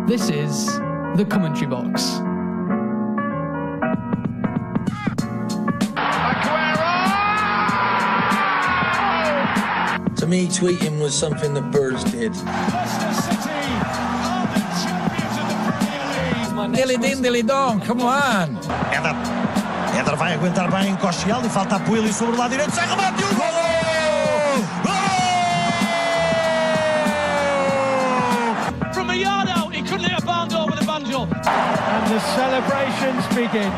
This is the Commentary Box. To me, tweeting was something that birds did. Dilly din, dilly dong, come on! Éder vai aguentar bem, encosta e falta apoio ali sobre o lado direito, sai, remate e o gol! From a yard out, he couldn't hit a barn door with a banjo. And the celebrations begin.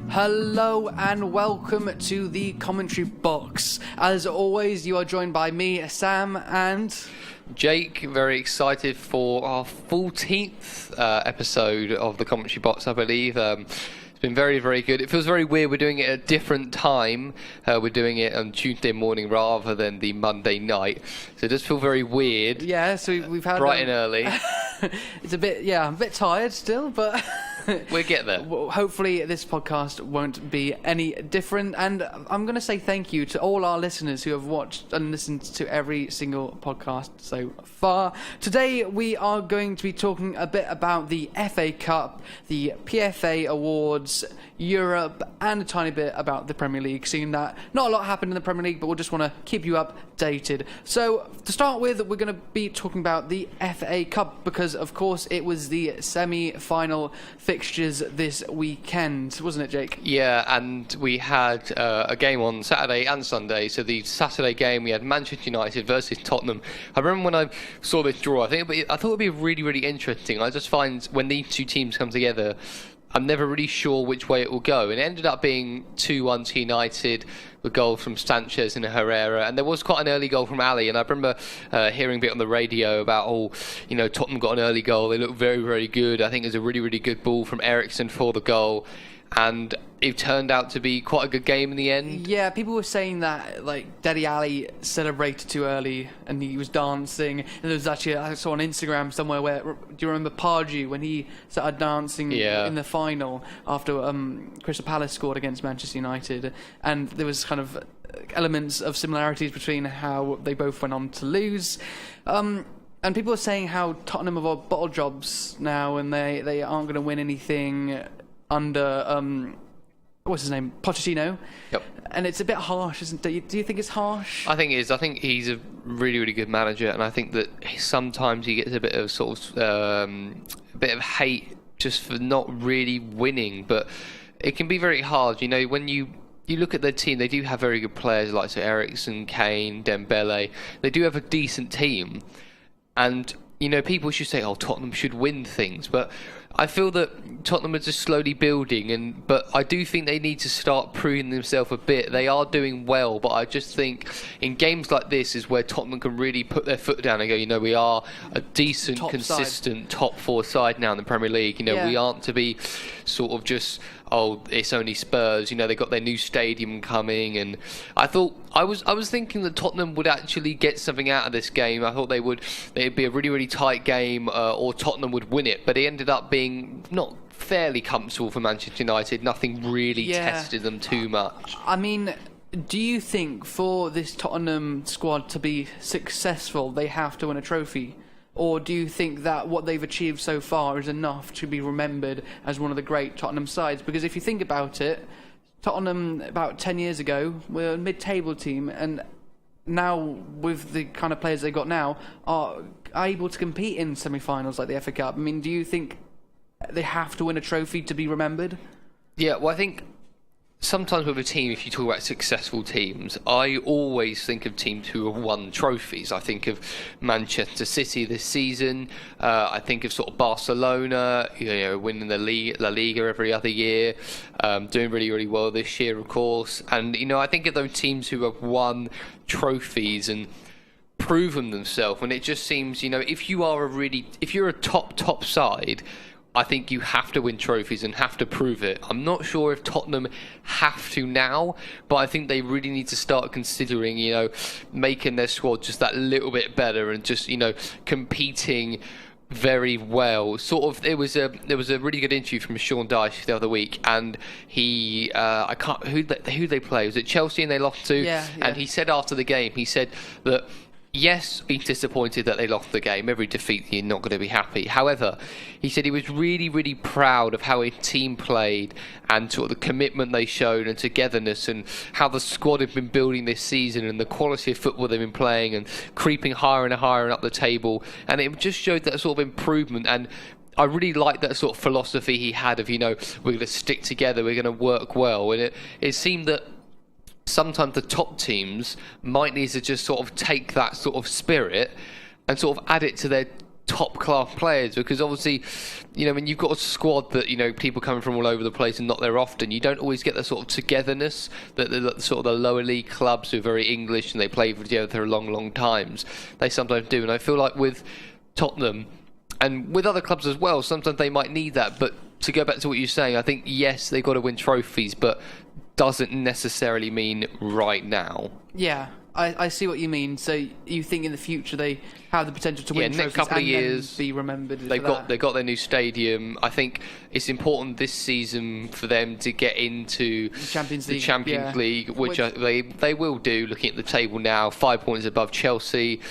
Hello and welcome to the Commentary Box. As always, you are joined by me, Sam, and Jake. Very excited for our 14th episode of the Commentary Box, I believe. It's been very, very good. It feels very weird. We're doing it at a different time. We're doing it on Tuesday morning rather than the Monday night. So it does feel very weird. Yeah, so we've had bright and early. It's a bit tired still, but we'll get there. Hopefully this podcast won't be any different. And I'm going to say thank you to all our listeners who have watched and listened to every single podcast so far. Today we are going to be talking a bit about the FA Cup, the PFA Awards, Europe, and a tiny bit about the Premier League, seeing that not a lot happened in the Premier League, but we'll just want to keep you updated. So to start with, we're going to be talking about the FA Cup because, of course, it was the semi-final fixtures this weekend, wasn't it, Jake? Yeah, and we had a game on Saturday and Sunday. So the Saturday game, we had Manchester United versus Tottenham. I remember when I saw this draw, I thought it would be really, really interesting. I just find when these two teams come together, I'm never really sure which way it will go. And it ended up being 2-1 to United, with goals from Sanchez and Herrera. And there was quite an early goal from Ali. And I remember hearing a bit on the radio about, Tottenham got an early goal. They looked very, very good. I think it was a really, really good ball from Eriksen for the goal. And it turned out to be quite a good game in the end. Yeah, people were saying that Dele Alli celebrated too early and he was dancing. And there was actually, I saw on Instagram somewhere where, do you remember Pardew when he started dancing in the final after Crystal Palace scored against Manchester United? And there was kind of elements of similarities between how they both went on to lose. And people were saying how Tottenham have got bottle jobs now and they aren't going to win anything under what's his name, Pochettino. Yep. And it's a bit harsh, isn't it? Do you think it's harsh? I think it is. I think he's a really, really good manager, and I think that sometimes he gets a bit of hate just for not really winning. But it can be very hard, when you look at their team. They do have very good players like Eriksen, Kane, Dembele. They do have a decent team, and people should say, Tottenham should win things, but I feel that Tottenham are just slowly building, but I do think they need to start proving themselves a bit. They are doing well, but I just think in games like this is where Tottenham can really put their foot down and go, we are a decent, consistent top four side now in the Premier League. We aren't to be sort of just, it's only Spurs. They got their new stadium coming, and I was thinking that Tottenham would actually get something out of this game. I thought it'd be a really, really tight game, or Tottenham would win it, but it ended up being not fairly comfortable for Manchester United. Nothing really tested them too much. I mean, do you think for this Tottenham squad to be successful, they have to win a trophy? Or do you think that what they've achieved so far is enough to be remembered as one of the great Tottenham sides? Because if you think about it, Tottenham about 10 years ago were a mid-table team, and now with the kind of players they've got now are able to compete in semi-finals like the FA Cup. I mean, do you think they have to win a trophy to be remembered? Yeah, well, I think sometimes with a team, if you talk about successful teams, I always think of teams who have won trophies. I think of Manchester City this season. I think of sort of Barcelona, winning the La Liga every other year, doing really, really well this year, of course. And, I think of those teams who have won trophies and proven themselves. And it just seems, if you're a top side, I think you have to win trophies and have to prove it. I'm not sure if Tottenham have to now, but I think they really need to start considering, making their squad just that little bit better and just, competing very well. Sort of, there was a really good interview from Sean Dyche the other week, and he, who they play? Was it Chelsea and they lost to? Yeah. And he said after the game, he said that yes, he's disappointed that they lost the game. Every defeat, you're not going to be happy. However, he said he was really, really proud of how his team played and sort of the commitment they showed and togetherness and how the squad had been building this season and the quality of football they've been playing and creeping higher and higher and up the table. And it just showed that sort of improvement. And I really like that sort of philosophy he had of, we're going to stick together, we're going to work well. And it seemed that sometimes the top teams might need to just sort of take that sort of spirit and sort of add it to their top class players, because obviously, when you've got a squad that, people coming from all over the place and not there often, you don't always get the sort of togetherness that the sort of the lower league clubs who are very English and they play together for long times, they sometimes do. And I feel like with Tottenham and with other clubs as well, sometimes they might need that. But to go back to what you're saying, I think, yes, they've got to win trophies, but doesn't necessarily mean right now. Yeah, I see what you mean. So you think in the future they have the potential to win trophies couple of and years, then be remembered. They've got their new stadium. I think it's important this season for them to get into the Champions League, which they will do. Looking at the table now, 5 points above Chelsea,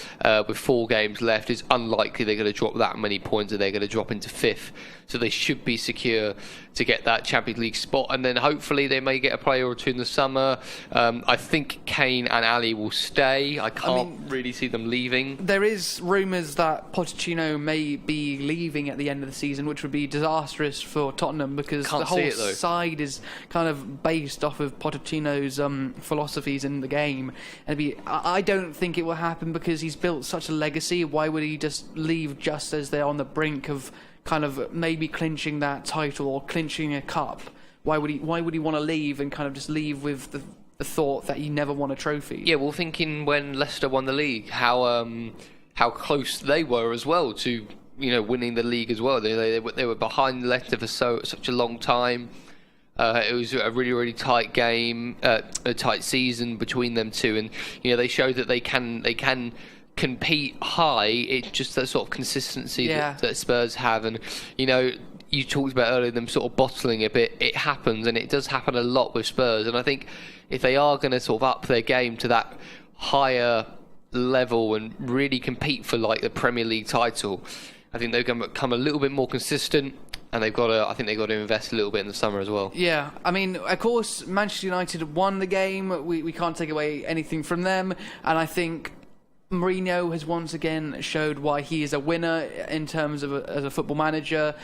with 4 games left. It's unlikely they're going to drop that many points, and they're going to drop into 5th. So they should be secure to get that Champions League spot, and then hopefully they may get a player or two in the summer. I think Kane and Ali will stay. I can't really see them leaving. There is rumours that Pochettino may be leaving at the end of the season, which would be disastrous for Tottenham, because the whole side is kind of based off of Pochettino's philosophies in the game. And I don't think it will happen, because he's built such a legacy. Why would he just leave just as they're on the brink of kind of maybe clinching that title or clinching a cup? Why would he want to leave and kind of just leave with the thought that he never won a trophy? Yeah, well, thinking when Leicester won the league, how close they were as well to winning the league as well. They were behind Leicester for such a long time. It was a really, really tight game, a tight season between them two, and they showed that they can compete high. It's just that sort of consistency that Spurs have. And you talked about earlier them sort of bottling a bit. It happens, and it does happen a lot with Spurs. And I think if they are going to sort of up their game to that higher level and really compete for like the Premier League title, I think they're going to become a little bit more consistent. And I think they've got to invest a little bit in the summer as well. Yeah, I mean, of course, Manchester United won the game. We can't take away anything from them. And I think Mourinho has once again showed why he is a winner in terms of as a football manager,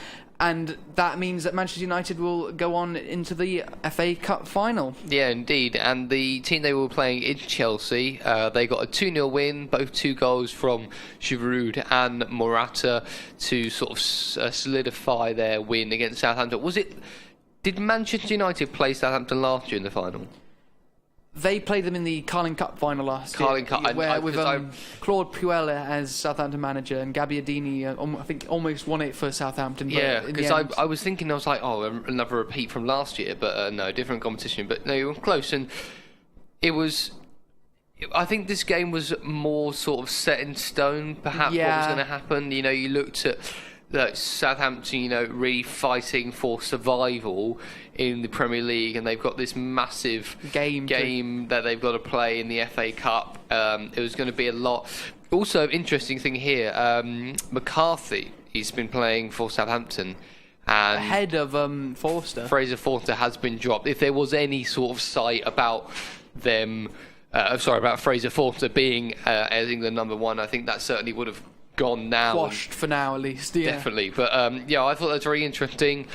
and that means that Manchester United will go on into the FA Cup final. Yeah, indeed. And the team they were playing in Chelsea, they got a 2-0 win, both 2 goals from Giroud and Morata to sort of solidify their win against Southampton. Did Manchester United play Southampton last year in the final? They played them in the Carling Cup final last year, with Claude Puel as Southampton manager, and Gabbiadini, I think, almost won it for Southampton. Yeah, because I was thinking, I was like, another repeat from last year, but no, different competition. But no, you were close, and it was. I think this game was more sort of set in stone, perhaps, what was going to happen. You looked at Southampton, really fighting for survival in the Premier League, and they've got this massive game that they've got to play in the FA Cup. It was going to be a lot. Also, interesting thing here, McCarthy, he's been playing for Southampton. And ahead of Forster. Fraser Forster has been dropped. If there was any sort of sight about them, about Fraser Forster being as England number 1, I think that certainly would have gone now. Washed for now, at least. Yeah. Definitely. But I thought that was very interesting.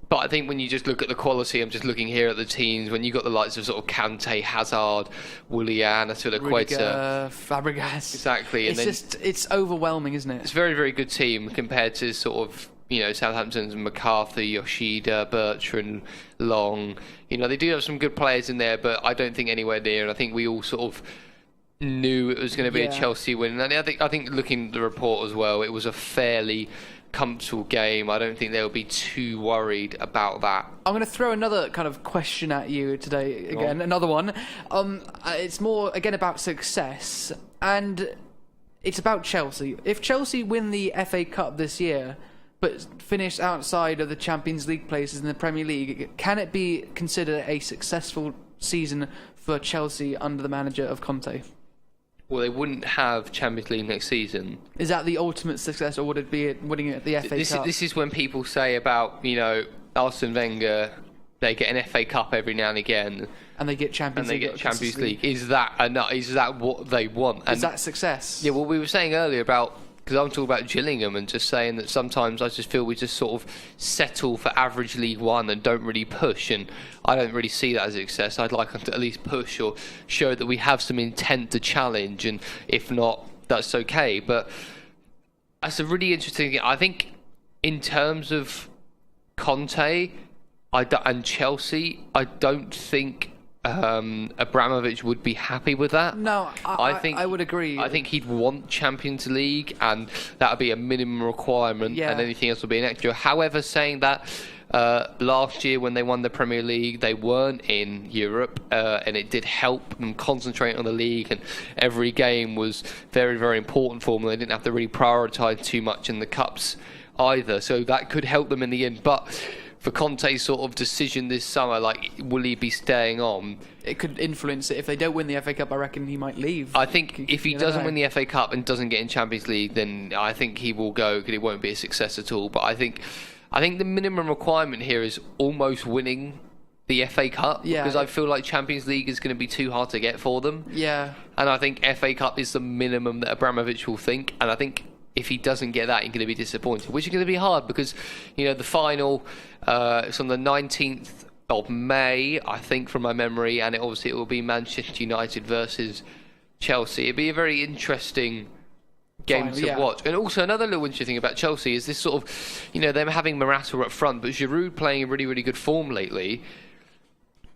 But I think when you just look at the quality, I'm just looking here at the teams. When you got the likes of sort of Kante, Hazard, Willian, Aspilicueta, Fabregas. Exactly. It's overwhelming, isn't it? It's a very, very good team compared to sort of, Southampton's McCarthy, Yoshida, Bertrand, Long. They do have some good players in there, but I don't think anywhere near. And I think we all sort of knew it was going to be a Chelsea win. And I think looking at the report as well, it was a fairly comfortable game. I don't think they'll be too worried about that. I'm going to throw another kind of question at you today again, another one. It's more, again, about success, and it's about Chelsea. If Chelsea win the FA Cup this year, but finish outside of the Champions League places in the Premier League, can it be considered a successful season for Chelsea under the manager of Conte? Well, they wouldn't have Champions League next season. Is that the ultimate success, or would it be winning it at the FA Cup? This is when people say about, Arsene Wenger, they get an FA Cup every now and again. And they get Champions League. Is that enough? Is that what they want? And is that success? Yeah, well, we were saying earlier about, because I'm talking about Gillingham and just saying that sometimes I just feel we just sort of settle for average League One and don't really push, and I don't really see that as a success. I'd like us to at least push or show that we have some intent to challenge, and if not, that's okay. But that's a really interesting thing. I think in terms of Conte and Chelsea, I don't think Abramovich would be happy with that. No, I would agree. I think he'd want Champions League, and that would be a minimum requirement, and anything else would be an extra. However, saying that, last year when they won the Premier League, they weren't in Europe, and it did help them concentrate on the league, and every game was very, very important for them. They didn't have to really prioritise too much in the cups either, so that could help them in the end. But for Conte's sort of decision this summer, like, will he be staying on? It could influence it. If they don't win the FA Cup, I reckon he might leave. I think if he doesn't win the FA Cup and doesn't get in Champions League, then I think he will go, because it won't be a success at all. But I think the minimum requirement here is almost winning the FA Cup, because I feel like Champions League is going to be too hard to get for them. Yeah. And I think FA Cup is the minimum that Abramovich will think, and I think if he doesn't get that, he's going to be disappointed, which is going to be hard because, the final, it's on the 19th of May, I think, from my memory, and it will be Manchester United versus Chelsea. It'd be a very interesting game to watch. And also another little interesting thing about Chelsea is this sort of, them having Morata up front, but Giroud playing in really, really good form lately.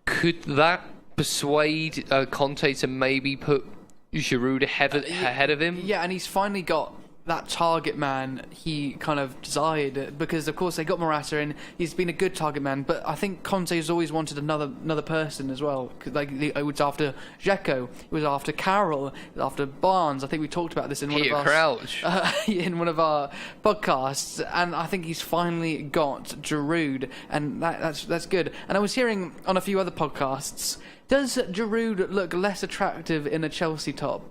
Could that persuade Conte to maybe put Giroud ahead of him? Yeah, and he's finally got that target man he kind of desired, because of course they got Morata and he's been a good target man, but I think Conte has always wanted another person as well. Like, it was after Dzeko, it was after Carroll, it was after Barnes. I think we talked about this in one of our podcasts, and I think he's finally got Giroud, and that's good. And I was hearing on a few other podcasts, does Giroud look less attractive in a Chelsea top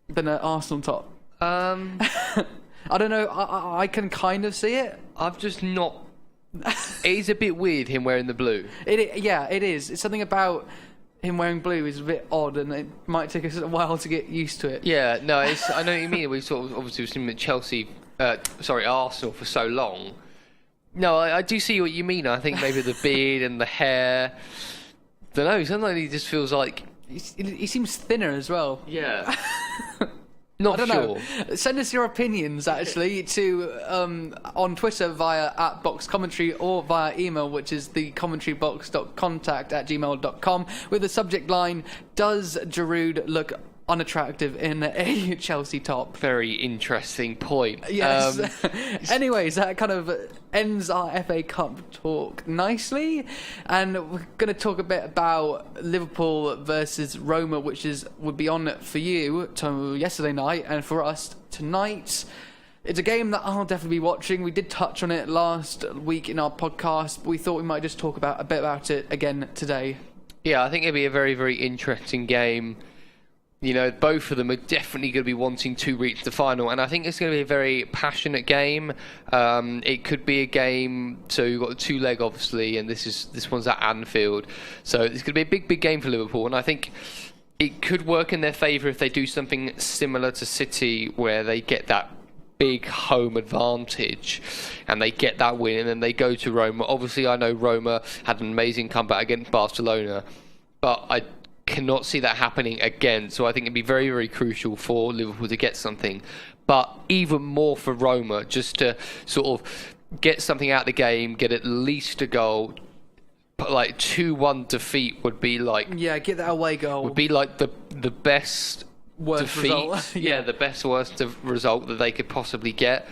than an Arsenal top? I don't know. I can kind of see it. I've just not. It is a bit weird him wearing the blue. It is. It's something about him wearing blue is a bit odd, and it might take us a while to get used to it. Yeah, no, I know what you mean. We sort of obviously seen him at Arsenal for so long. No, I do see what you mean. I think maybe the beard and the hair. Don't know. Sometimes he just feels like he seems thinner as well. Yeah. I don't know. Send us your opinions, actually, to on Twitter via @boxcommentary or via email, which is thecommentary.box.contact@gmail.com, with the subject line, does Giroud look unattractive in a Chelsea top? Very interesting point. Yes. Anyways, that kind of ends our FA Cup talk nicely, and we're going to talk a bit about Liverpool versus Roma, which would be on for you yesterday night, and for us tonight. It's a game that I'll definitely be watching. We did touch on it last week in our podcast, but we thought we might just talk a bit about it again today. Yeah, I think it'll be a very, very interesting game. Both of them are definitely going to be wanting to reach the final, and I think it's going to be a very passionate game. It could be a game, so you've got the two-leg, obviously, and this one's at Anfield. So it's going to be a big, big game for Liverpool, and I think it could work in their favour if they do something similar to City, where they get that big home advantage and they get that win, and then they go to Roma. Obviously, I know Roma had an amazing comeback against Barcelona, but I cannot see that happening again, so I think it'd be very, very crucial for Liverpool to get something, but even more for Roma, just to sort of get something out of the game, get at least a goal. But like 2-1 defeat would be like, get that away goal would be like the best worst defeat result. the worst result that they could possibly get.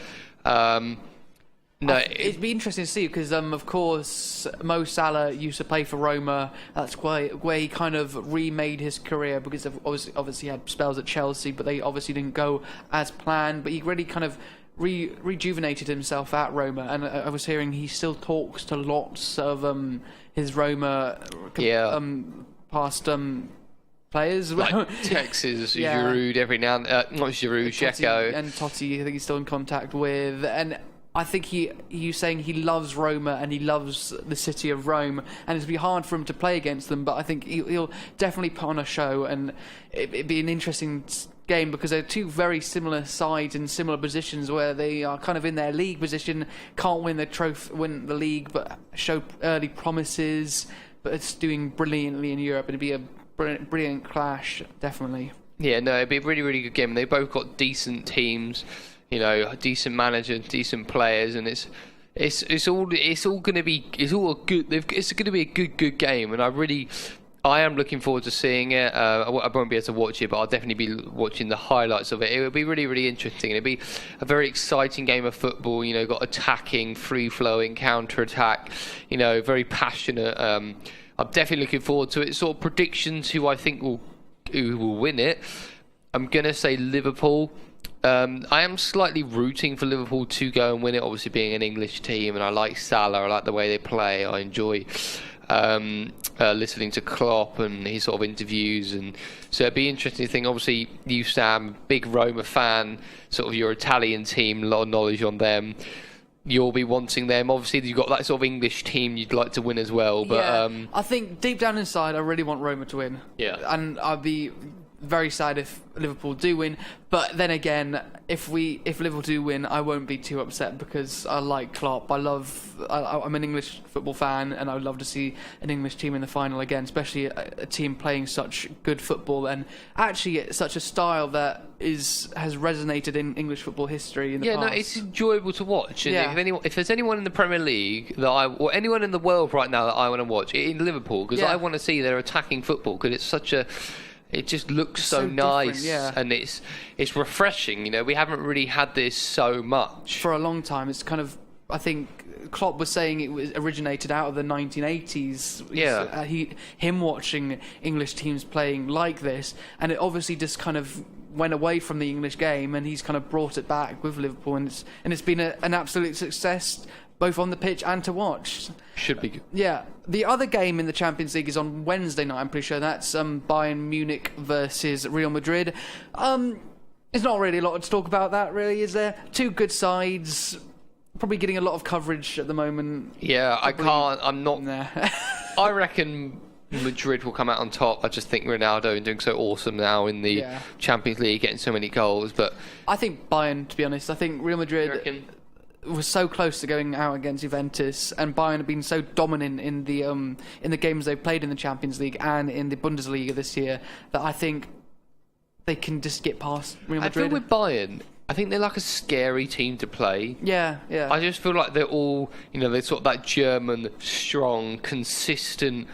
It'd be interesting to see, because of course Mo Salah used to play for Roma. That's where he kind of remade his career, because obviously he had spells at Chelsea, but they obviously didn't go as planned. But he really kind of rejuvenated himself at Roma, and I was hearing he still talks to lots of his Roma past players. Like Texas, Giroud every now and not Giroud, Dzeko. And Totti, I think he's still in contact with. And I think he's saying he loves Roma and he loves the city of Rome, and it'd be hard for him to play against them, but I think he'll definitely put on a show, and it'd be an interesting game because they're two very similar sides in similar positions where they are kind of in their league position, can't win the league, but show early promises, but it's doing brilliantly in Europe. It'd be a brilliant clash, definitely. Yeah, no, it'd be a really, really good game. They both got decent teams, a decent manager, decent players, and it's all going to be a good game, and I am looking forward to seeing it. I won't be able to watch it, but I'll definitely be watching the highlights of it. It will be really, really interesting. It'll be a very exciting game of football. Got attacking, free-flowing, counter-attack. Very passionate. I'm definitely looking forward to it. Sort of predictions who I think will win it. I'm gonna say Liverpool. I am slightly rooting for Liverpool to go and win it. Obviously, being an English team, and I like Salah. I like the way they play. I enjoy listening to Klopp and his sort of interviews, and so it'd be interesting to think. Obviously, you, Sam, big Roma fan, sort of your Italian team, a lot of knowledge on them. You'll be wanting them. Obviously, you've got that sort of English team you'd like to win as well. But I think deep down inside, I really want Roma to win. Yeah, and I'd be very sad if Liverpool do win, but then again, if Liverpool do win, I won't be too upset because I like Klopp. I'm an English football fan, and I would love to see an English team in the final again, especially a team playing such good football and actually such a style that has resonated in English football history in the past. No, it's enjoyable to watch. And if there's anyone in the Premier League or anyone in the world right now that I want to watch, in Liverpool, because I want to see their attacking football, because it's such a. It just looks so nice, and it's refreshing. We haven't really had this so much for a long time. It's kind of, I think Klopp was saying it was originated out of the 1980s. Yeah, him watching English teams playing like this, and it obviously just kind of went away from the English game, and he's kind of brought it back with Liverpool, and it's been an absolute success, both on the pitch and to watch. Should be good. Yeah. The other game in the Champions League is on Wednesday night, I'm pretty sure. That's Bayern Munich versus Real Madrid. There's not really a lot to talk about that, really, is there? Two good sides, probably getting a lot of coverage at the moment. Yeah, probably, I'm not... I reckon Madrid will come out on top. I just think Ronaldo is doing so awesome now in the Champions League, getting so many goals, but... I think Bayern, to be honest. I think Real Madrid... was so close to going out against Juventus, and Bayern have been so dominant in the games they've played in the Champions League and in the Bundesliga this year that I think they can just get past Real Madrid. I feel with Bayern, I think they're like a scary team to play. Yeah. I just feel like they're all, they're sort of that German, strong, consistent,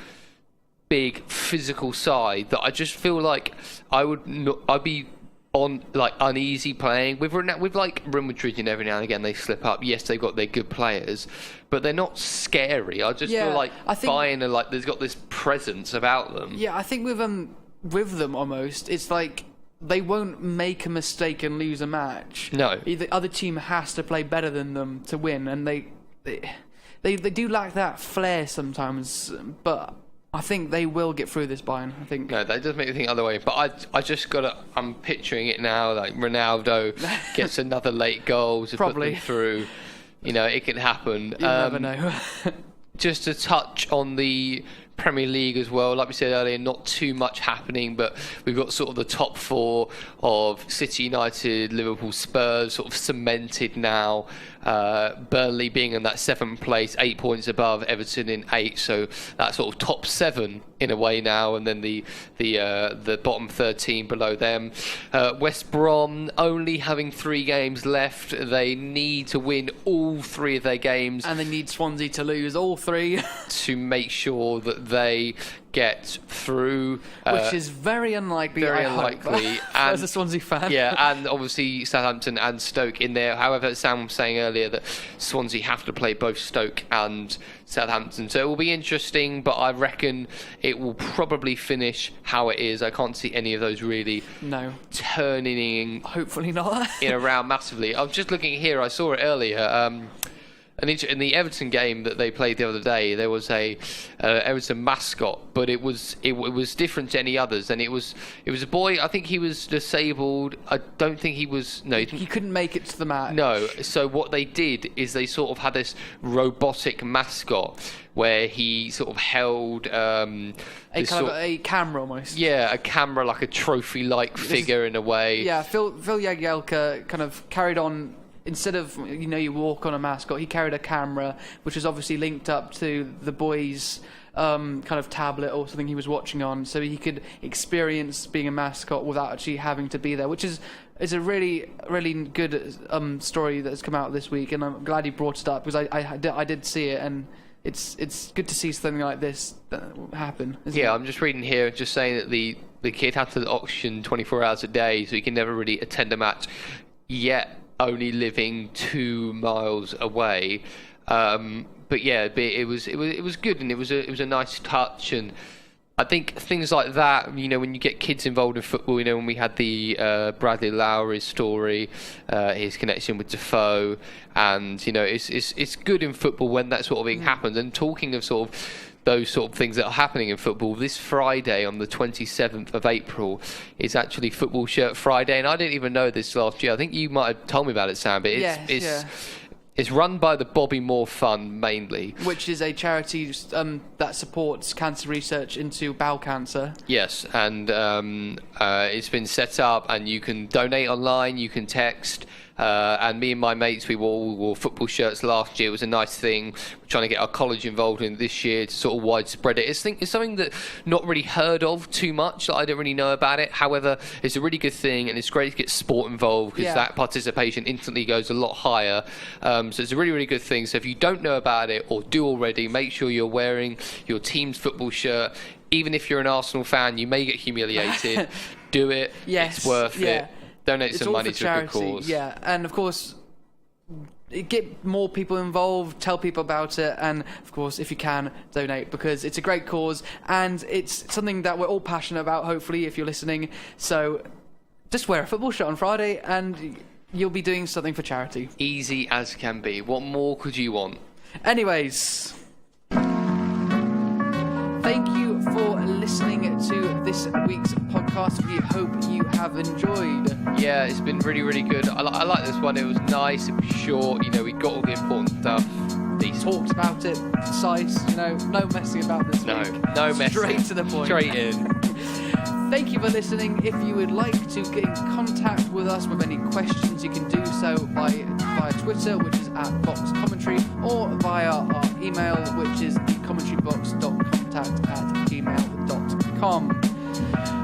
big, physical side that I just feel like I'd be on uneasy playing with like Real Madrid. Every now and again they slip up. Yes, they've got their good players, but they're not scary. I just feel like Bayern are like, there's got this presence about them. Yeah, I think with them almost, it's like they won't make a mistake and lose a match. No, the other team has to play better than them to win, and they do lack that flair sometimes, but I think they will get through this, Bayern. I think. No, that does make me think the other way. But I'm picturing it now. Like Ronaldo gets another late goal to put them through. It can happen. You never know. Just to touch on the Premier League as well, like we said earlier, not too much happening, but we've got sort of the top four of City, United, Liverpool, Spurs sort of cemented now. Burnley being in that 7th place, 8 points above Everton in 8, so that sort of top 7 in a way now, and then the bottom 13 below them. West Brom only having 3 games left. They need to win all 3 of their games, and they need Swansea to lose all 3 to make sure that they get through, which is very unlikely. Very unlikely. As a Swansea fan, and obviously Southampton and Stoke in there. However, Sam was saying earlier that Swansea have to play both Stoke and Southampton, so it will be interesting. But I reckon it will probably finish how it is. I can't see any of those really turning. Hopefully not. Around massively. I'm just looking here. I saw it earlier. in the Everton game that they played the other day, there was a Everton mascot, but it was different to any others, and it was a boy. I think he was disabled. I don't think he was. No, he couldn't make it to the match. No. So what they did is they sort of had this robotic mascot where he sort of held a camera almost. Yeah, a camera, like a trophy-like figure in a way. Yeah, Phil Jagielka kind of carried on. Instead of, you walk on a mascot, he carried a camera, which was obviously linked up to the boy's kind of tablet or something he was watching on, so he could experience being a mascot without actually having to be there, which is a really, really good story that has come out this week, and I'm glad you brought it up, because I did see it, and it's good to see something like this happen. Yeah, I'm just reading here, just saying that the kid had to oxygen 24 hours a day, so he can never really attend a match, yet only living 2 miles away. But it was good, and it was a nice touch, and I think things like that, when you get kids involved in football, when we had the Bradley Lowry story, his connection with Defoe, and it's good in football when that sort of thing happens. And talking of sort of those sort of things that are happening in football, this Friday on the 27th of April is actually Football Shirt Friday, and I didn't even know this last year. I think you might have told me about it, Sam, but it's run by the Bobby Moore Fund mainly, which is a charity that supports cancer research into bowel cancer. Yes, and it's been set up, and you can donate online, you can text. And me and my mates, we wore football shirts last year. It was a nice thing. We're trying to get our college involved in this year to sort of widespread it. It's something that not really heard of too much. I don't really know about it. However, it's a really good thing, and it's great to get sport involved, because that participation instantly goes a lot higher. So it's a really, really good thing. So if you don't know about it or do already, make sure you're wearing your team's football shirt. Even if you're an Arsenal fan, you may get humiliated. Do it. Yes. It's worth it. Donate some money to a good cause. Yeah, and of course, get more people involved, tell people about it, and of course, if you can, donate, because it's a great cause, and it's something that we're all passionate about, hopefully, if you're listening. So just wear a football shirt on Friday, and you'll be doing something for charity. Easy as can be. What more could you want? Anyways, thank you for listening to this week's podcast. We hope you have enjoyed. Yeah, it's been really, really good. I like this one. It was nice. It was short. We got all the important stuff. Talked about it, concise. No messing about this week. No messing. Straight to the point. Straight in. Thank you for listening. If you would like to get in contact with us with any questions, you can do so via Twitter, which is @boxcommentary, or via our email, which is thecommentary.box.contact@gmail.com.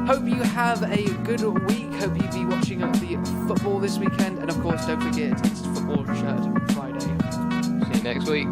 Hope you have a good week. Hope you be watching the football this weekend, and of course, don't forget, it's Football Shirt Friday. See you next week.